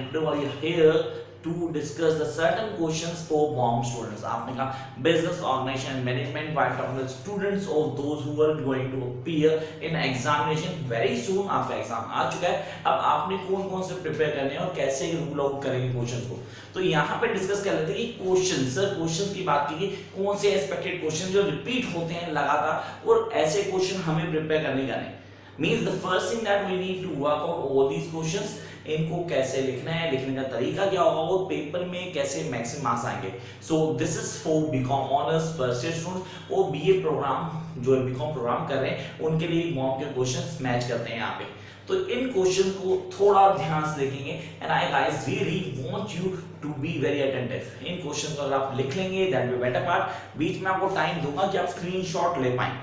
and today we are here to discuss the certain questions for bomb students. आपने कहा business organization management while talking to the students of those who are going to appear in examination very soon. आपका exam आ चुका है, अब आपने कौन कौन से प्रिपेयर करने हैं और कैसे रूल आउट करेंगे क्वेश्चंस को. तो यहाँ पे डिस्कस कर लेते हैं कि क्वेश्चन सर क्वेश्चन की बात की कौन से एक्सपेक्टेड क्वेश्चन जो रिपीट होते हैं लगातार और ऐसे क्वेश्चन हमें प्रिपेयर करने का नहीं. Means the first thing that we need to work out all these questions. इनको कैसे लिखना है, लिखने का तरीका क्या होगा और पेपर में कैसे मैक्सिमम मार्क्स आएंगे. So this is for BCom honours first year students और बीए प्रोग्राम जो बीकॉम प्रोग्राम कर रहे हैं उनके लिए मॉक के क्वेश्चंस मैच करते हैं यहाँ पे. तो इन क्वेश्चन को थोड़ा ध्यान से देखेंगे and I guys really want you to be very attentive. इन क्वेश्चन को अगर आप लिख लेंगे that will be better part. बीच में आपको टाइम दूंगा कि आप स्क्रीनशॉट ले पाएं.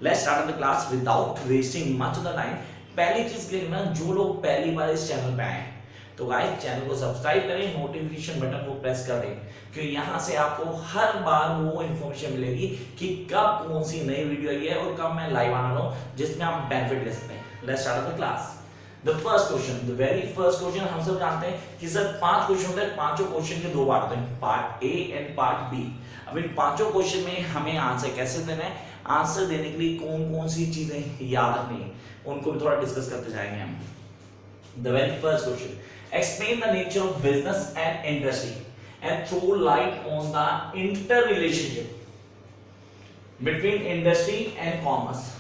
Let's start the class without wasting much of the time. पहली चीज देखना, जो लोग पहली बार इस चैनल पे आए हैं तो गाइस चैनल को सब्सक्राइब करें, नोटिफिकेशन बटन को प्रेस कर दें क्योंकि यहाँ से आपको हर बार वो इन्फॉर्मेशन मिलेगी कि कब कौन सी नई वीडियो आई है और कब मैं लाइव आना रहा हूँ जिसमें आप बेनिफिट ले सकते हैं. Let's start the class. The first question, the very first question हम सब जानते हैं कि सर 5 क्वेश्चन होते हैं, पांचों क्वेश्चन के 2 पार्ट होते हैं, part A and part B. अब इन पांचों क्वेश्चन में हमें आंसर कैसे देना है, आंसर देने के लिए कौन कौन सी चीजें याद रखनी है उनको भी थोड़ा डिस्कस करते जाएंगे हम. The very first question, explain the nature of business and industry and throw light on the interrelationship between industry and commerce.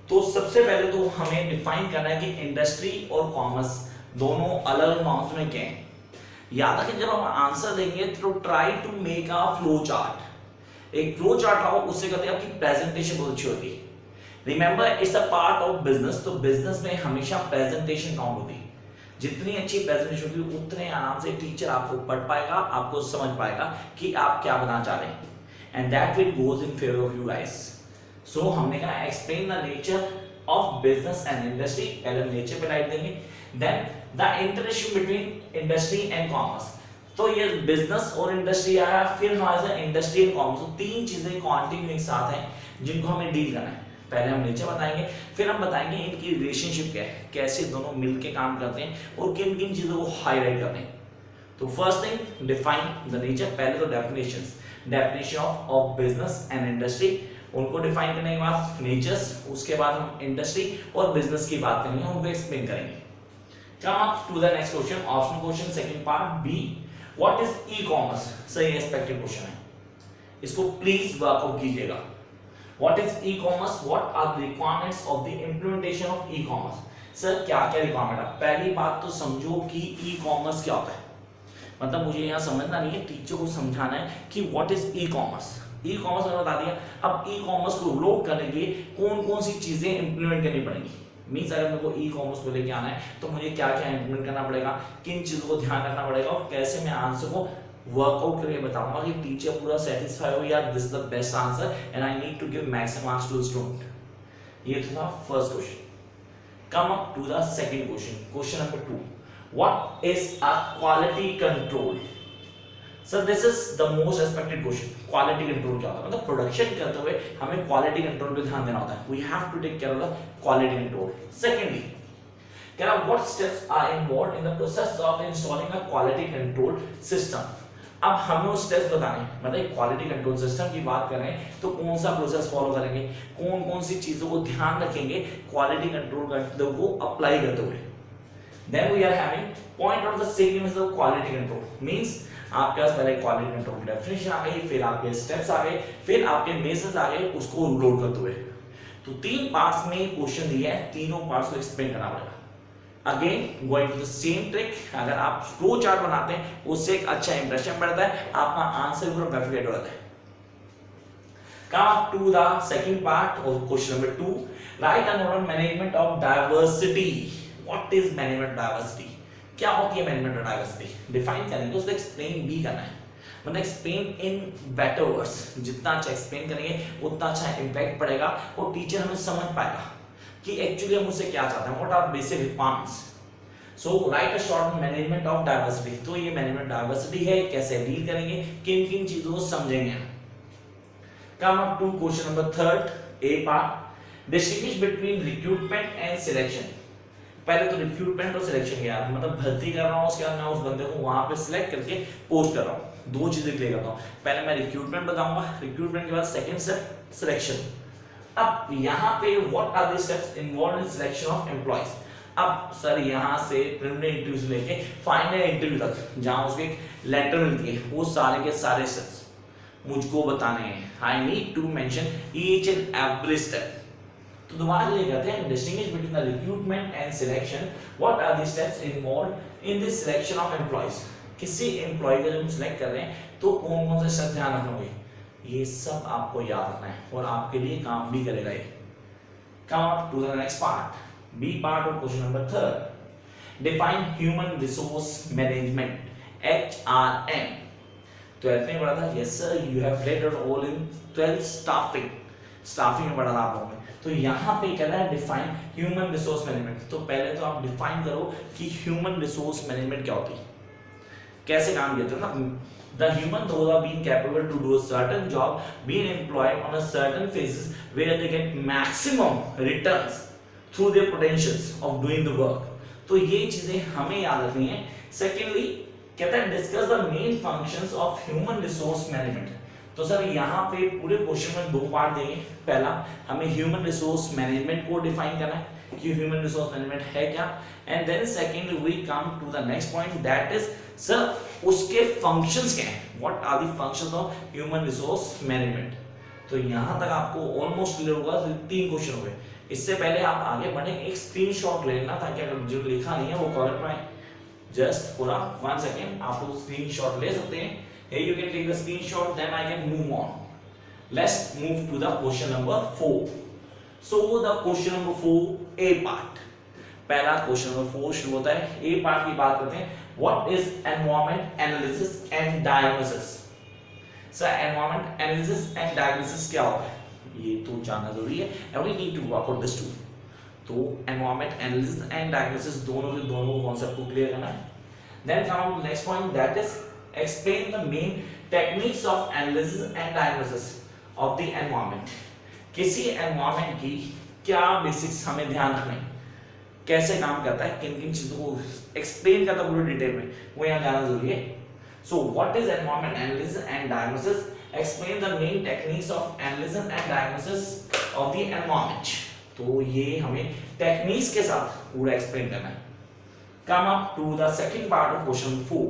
तो सबसे पहले तो हमें डिफाइन करना है कि इंडस्ट्री और कॉमर्स दोनों अलग अलग नॉर्म्स में क्या है. याद रखें जब हम आंसर देंगे तो try to make a flow chart. एक फ्लो चार्ट लाओ, उससे कहते हैं आपकी प्रेजेंटेशन बहुत अच्छी होती है. Remember it's a part of business. तो बिजनेस में हमेशा प्रेजेंटेशन काउंट होती है. जितनी अच्छी प्रेजेंटेशन होगी उतने आराम से टीचर आपको पढ़ पाएगा, आपको समझ पाएगा कि आप क्या बताना चाह रहे हैं and that will goes in favour of you guys. So हमने कहा explain the nature of business and industry. पहले नेचर पे लाइट देंगे, then the interaction between industry and commerce. तो ये बिजनेस और इंडस्ट्री आया, फिर हमारे साथ इंडस्ट्री एंड कॉमर्स. तो 3 चीजें कॉन्टिन्यू एक साथ हैं जिनको हमें डील करना है. पहले हम नेचर बताएंगे, फिर हम बताएंगे इनकी रिलेशनशिप क्या है, कैसे दोनों मिलके काम करते हैं और किन किन चीजों को हाईलाइट करते हैं. तो first thing define the nature. पहले तो definition of business and industry उनको डिफाइन करने के बाद नेचर्स, उसके बाद हम इंडस्ट्री और बिजनेस की बात करेंगे, उनको एक्सप्लेन करेंगे. Come up to the next question, optional question second part B. What is e commerce. सही एक्सपेक्टेड क्वेश्चन है, इसको प्लीज वर्कआउट कीजिएगा. What is e commerce, what are the requirements of the implementation of e commerce. Sir क्या क्या requirement है. पहली बात तो समझो कि ई कॉमर्स क्या होता है. मतलब मुझे यहाँ समझना नहीं है, टीचर को समझाना है कि what is e commerce. E commerce मैंने बता दिया. अब ई कॉमर्स को रोल करने के लिए कौन कौन सी चीजें इंप्लीमेंट करनी पड़ेंगी. मीन्स अगर मेरे को ई कॉमर्स को लेके आना है तो मुझे क्या क्या इंप्लीमेंट करना पड़ेगा, किन चीजों को ध्यान रखना पड़ेगा और कैसे मैं आंसर को वर्कआउट करके बताऊंगा कि टीचर पूरा सेटिस्फाई हो, यार this is the best answer and I need to give maximum marks to student. ये था first question. Come up to the second question. Question number 2, what is a quality control. Sir this is the most expected question. Quality control क्या होता है, मतलब production करते हुए हमें quality control पे ध्यान देना होता है. We have to take care of the quality control. Secondly, क्या what steps are involved in the process of installing a quality control system. अब हमें वो स्टेप्स बताने, मतलब क्वालिटी कंट्रोल सिस्टम की बात करें तो कौन सा प्रोसेस फॉलो करेंगे, कौन कौन सी चीजों को ध्यान रखेंगे क्वालिटी कंट्रोल करते हुए को अप्लाई करते हुए. Then we are having point out the significance of quality control. Means आपके पास पहले क्वालिटी कंट्रोल की डेफिनेशन आ गई, फिर आपके स्टेप्स आ गए, फिर आपके मेजर्स आ गए उसको रूल आउट करते हुए. तो 3 पार्ट्स में क्वेश्चन दिया है, तीनों पार्ट्स को एक्सप्लेन करना पड़ेगा. Again going to the same trick. अगर आप फ्लो चार्ट बनाते हैं उससे एक अच्छा इंप्रेशन बढ़ता है, आपका आंसर पूरा परफेक्ट हो जाता है. Come to the second part of question number 2, write an on management of diversity. What is management diversity? क्या होती है मैनेजमेंट डाइवर्सिटी. डिफाइन करेंगे, उसको एक्सप्लेन भी करना है. मतलब एक्सप्लेन इन बेटर वर्ड्स. जितना अच्छा एक्सप्लेन करेंगे उतना अच्छा इंपैक्ट पड़ेगा और टीचर हमें समझ पाएगा कि एक्चुअली हम उससे क्या चाहते हैं, what are basic requirements. So write a short management of diversity. तो ये मैनेजमेंट डाइवर्सिटी है, कैसे डील करेंगे, किन किन चीजों को समझेंगे. Come up to question number 3 A part, distinguish between recruitment and selection. पहले तो रिक्रूटमेंट और सिलेक्शन गया, मतलब भर्ती कर रहा हूँ, उसके बाद मैं उस बंदे को वहां पे सिलेक्ट करके पोस्ट कर रहा हूँ। दो चीजें क्लियर करता हूँ, पहले मैं रिक्रूटमेंट बताऊंगा, रिक्रूटमेंट के बाद सेकंड स्टेप सिलेक्शन। अब यहाँ पे what are the steps involve in selection of employees. अब सर यहाँ से प्रिलिमिनरी इंटरव्यू से लेके फाइनल इंटरव्यू तक जहाँ उसके लेटर मिलती है, वो सारे के सारे स्टेप्स मुझको बताने हैं। I need to mention each and every step. तो दोबारा ले करते हैं, distinguish between the recruitment and selection. What are the steps involve in the selection of employees. किसी एम्प्लॉय को जब हम सिलेक्ट कर रहे हैं तो कौन कौन से स्टेप ध्यान रखना होंगे, ये सब आपको याद रखना है और आपके लिए काम भी करेगा ये। Come to the next part, B part of question number 3, define human resource management, HRM। 12th में पढ़ा था, yes sir you have read it all in 12th staffing में पढ़ा था आप लोगों ने। तो यहाँ पे कह रहा है डिफाइन ह्यूमन रिसोर्स मैनेजमेंट। तो पहले तो आप डिफाइन करो कि ह्यूमन रिसोर्स मैनेजमेंट क्या होती है, कैसे काम करते हैं ना। The human those are being capable to do a certain job, being employed on a certain phases where they get maximum returns through their potentials of doing the work। तो ये चीजें हमें याद रखनी है। Secondly कहता है discuss the main functions of human resource management. तो सर यहाँ पे पूरे क्वेश्चन में दो पार्ट देंगे। पहला हमें ह्यूमन रिसोर्स मैनेजमेंट को डिफाइन करना है कि ह्यूमन रिसोर्स मैनेजमेंट है क्या, and then second we come to the next point, that is sir उसके फंक्शंस क्या हैं, what are the functions of human resource management. तो यहाँ तक आपको ऑलमोस्ट क्लियर होगा। 3 क्वेश्चन हो गए। इससे पहले आप आगे बढ़े, एक स्क्रीनशॉट ले लेना ताकि अगर जो लिखा नहीं है वो करेक्ट पाए। जस्ट पूरा 1 सेकेंड आप लोग स्क्रीनशॉट ले सकते हैं। Here you can take the screenshot, then I can move on. Let's move to the question number 4. So the question number 4, A part. पहला question number 4 शुरू होता है। A part की बात करते हैं। What is environment analysis and diagnosis? Sir, environment analysis and diagnosis क्या होता है, ये तो जानना जरूरी है, and we need to work out this too। तो environment analysis and diagnosis दोनों के दोनों कॉन्सेप्ट को क्लियर करना है। Then come on to the next point, that is explain the main techniques of analysis and diagnosis of the environment। किसी environment की क्या बेसिक्स हमें ध्यान रखने, कैसे काम करता है, किन किन चीजों को एक्सप्लेन करता है पूरे डिटेल में, वो यहाँ जाना जरूरी है। So what is environment analysis and diagnosis? Explain the main techniques of analysis and diagnosis of the environment। तो ये हमें टेक्निक्स के साथ पूरा एक्सप्लेन करना है। Come up to the second part of question 4,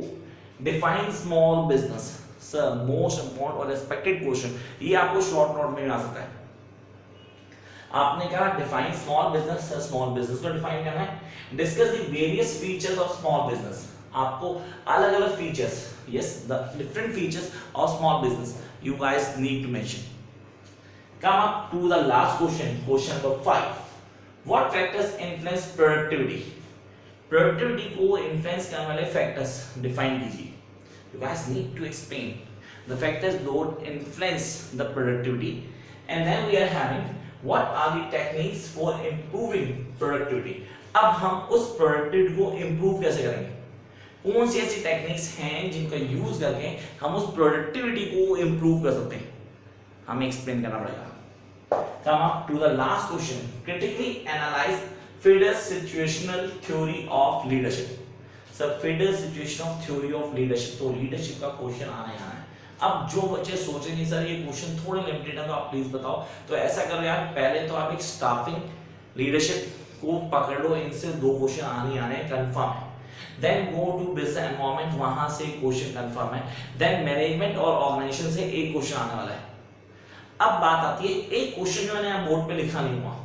define small business। Sir most important और respected question, ये आपको शॉर्ट नोट में आ सकता है। आपने कहा define small business, sir small business को डिफाइन करना है। Discuss the various features of small business, आपको अलग अलग features, yes the different features of small business you guys need to mention. Come up to the last question, question number 5, what factors influence productivity. Productivity को influence करने वाले factors define कीजिए। You guys need to explain the factors that influence the productivity, and then we are having what are the techniques for improving productivity। अब हम उस productivity को improve कैसे करेंगे, कौन सी ऐसी टेक्निक्स हैं जिनका यूज करके हम उस productivity को improve कर सकते हैं, हमें explain करना पड़ेगा। Come up to the last question, critically analyze Fidder's situational theory of leadership। Sir feeder situation of theory of leadership, तो लीडरशिप का क्वेश्चन आने आना है। अब जो बच्चे सोचेंगे सर ये क्वेश्चन थोड़े लिमिटेड है तो आप प्लीज बताओ, तो ऐसा करो यार, पहले तो आप एक स्टाफिंग लीडरशिप को पकड़ लो, इनसे 2 क्वेश्चन आने कंफर्म है। Then go to business environment, वहां से क्वेश्चन कंफर्म है। देन मैनेजमेंट और ऑर्गेनाइजेशन से एक क्वेश्चन आने वाला है। अब बात आती है एक क्वेश्चन जो मैंने बोर्ड पे लिखा नहीं हुआ,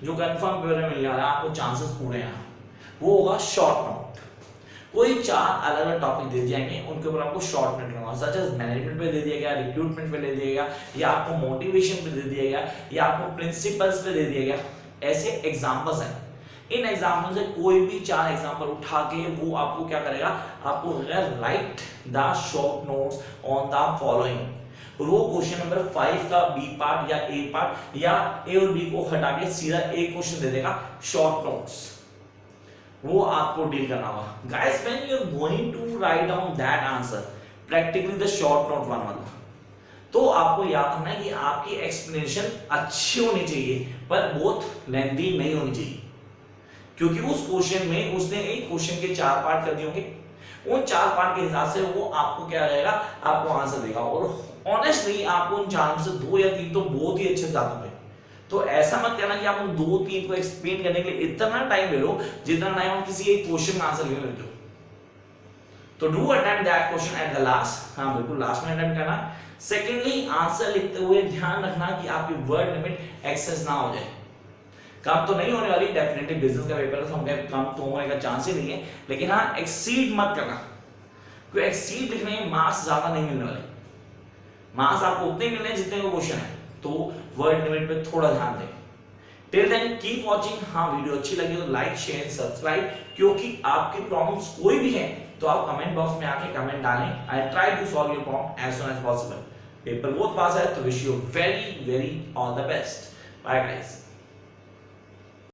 जो कंफर्म पेपर में मिलने वाला है, आपको चांसेस पूरे हैं, वो होगा शॉर्ट नोट। कोई 4 अलग अलग टॉपिक दे दिए जाएंगे, उनके ऊपर आपको शॉर्ट नोट करना, सच एज मैनेजमेंट पे दे दिया गया, रिक्रूटमेंट पे दे दिया गया, या आपको मोटिवेशन पे दे दिया गया, या आपको प्रिंसिपल्स पे दे दिया गया। ऐसे एग्जांपल्स हैं। इन एग्जांपल से कोई भी 4 एग्जांपल उठा के वो आपको क्या करेगा, आपको right the short notes on the following. वो क्वेश्चन नंबर 5 का बी पार्ट या ए पार्ट या ए और बी को हटा के सीधा एक क्वेश्चन दे देगा शॉर्ट नोट्स, वो आपको डील करना होगा। Guys when you are going to write down that answer, practically the short note one वाला, तो आपको याद रखना है कि आपकी एक्सप्लेनेशन अच्छी होनी चाहिए पर बहुत लेंथी नहीं होनी चाहिए। क्योंकि उस क्वेश्चन में उसने एक क्वेश्चन के 4 पार्ट कर दिए होंगे, उन 4 पार्ट के हिसाब से वो आपको क्या रहेगा, आपको आंसर देगा। और ऑनेस्टली आपको उन 4 में से 2 या 3 तो बहुत ही अच्छे से आते होंगे। तो ऐसा मत कहना कि आप उन 2-3 को एक्सप्लेन करने के लिए इतना टाइम ले लो जितना टाइम आप किसी एक क्वेश्चन का आंसर लेते हो। तो do attempt that question at the last, हाँ बिल्कुल लास्ट में अटेम्प्ट करना। सेकेंडली आंसर लिखते हुए ध्यान रखना कि आपकी वर्ड लिमिट एक्सेस ना हो जाए। कम तो नहीं होने वाली, डेफिनेटली बिजनेस का पेपर है तो कम तो होने का चांस ही नहीं है, लेकिन हाँ एक्सीड मत करना, क्योंकि एक्सीड लिखने में मार्क्स ज्यादा नहीं मिलने वाले, मार्क्स आपको उतने मिलने हैं जितने को क्वेश्चन है। तो वर्ड लिमिट पे थोड़ा ध्यान दें। Till then keep watching. हाँ वीडियो अच्छी लगी तो लाइक शेयर सब्सक्राइब, क्योंकि आपकी प्रॉब्लम्स कोई भी है तो आप कमेंट बॉक्स में आके कमेंट डालें। I try to solve your problem as soon as possible. Paper बहुत पास है तो wish you very very all the best. Bye guys.